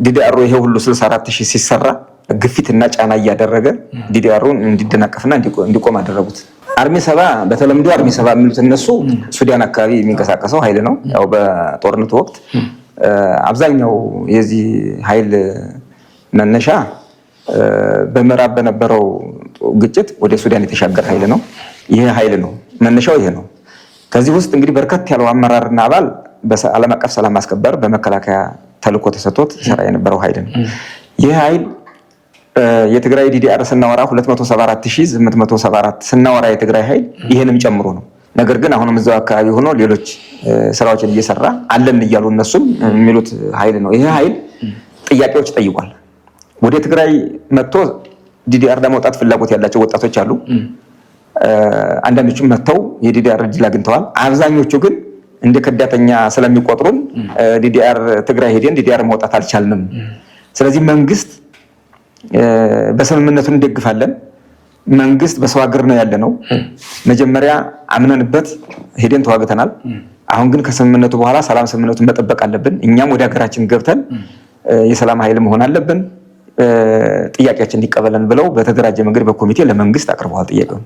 ዲዲአሩ ይሄ ሁሉ 64000 ሲሰራ ግፊትና ጫና እያደረገ ዲዲአሩን እንዲደናቀፍና እንዲቆም አደረጉት። አርሚ 70 በተለምዶ አርሚ 70 የሚሉት እነሱ ሱዳን አካባቢ የሚንቀሳቀሰው ኃይል ነው። ያው በጦርነቱ ወቅት አብዛኛው የዚህ ኃይል መነሻ በመራብ በነበረው ግጭት ወደ ሱዳን የተሻገረ ኃይል ነው። ይሄ ኃይል ነው መነሻው ይሄ ነው። ከዚህ ውስጥ እንግዲህ በርከት ያለው አመራርና አባል በዓለም አቀፍ ሰላም ማስከበር በመከላከያ ተልዕኮ ተሰጥቶት ሰራ የነበረው ኃይል ነው። ይሄ ኃይል የትግራይ ዲዲአር ስናወራ 274874 ስናወራ የትግራይ ኃይል ይሄንም ጨምሮ ነው። ነገር ግን አሁንም እዛው አካባቢ ሆኖ ሌሎች ስራዎችን እየሰራ አለን እያሉ እነሱም የሚሉት ኃይል ነው። ይሄ ኃይል ጥያቄዎች ጠይቋል። ወደ ትግራይ መጥቶ ዲዲአር ለመውጣት ፍላጎት ያላቸው ወጣቶች አሉ። አንዳንዶቹም መጥተው የዲዲአር እድል አግኝተዋል። አብዛኞቹ ግን እንደ ከዳተኛ ስለሚቆጥሩን ዲዲአር ትግራይ ሄደን ዲዲአር መውጣት አልቻልንም። ስለዚህ መንግስት በስምምነቱ እንደግፋለን። መንግስት በሰው ሀገር ነው ያለነው። መጀመሪያ አምነንበት ሄደን ተዋግተናል። አሁን ግን ከስምምነቱ በኋላ ሰላም ስምምነቱን መጠበቅ አለብን። እኛም ወደ ሀገራችን ገብተን የሰላም ኃይል መሆን አለብን። ጥያቄያችን እንዲቀበለን ብለው በተደራጀ መንገድ በኮሚቴ ለመንግስት አቅርበዋል ጥያቄውን።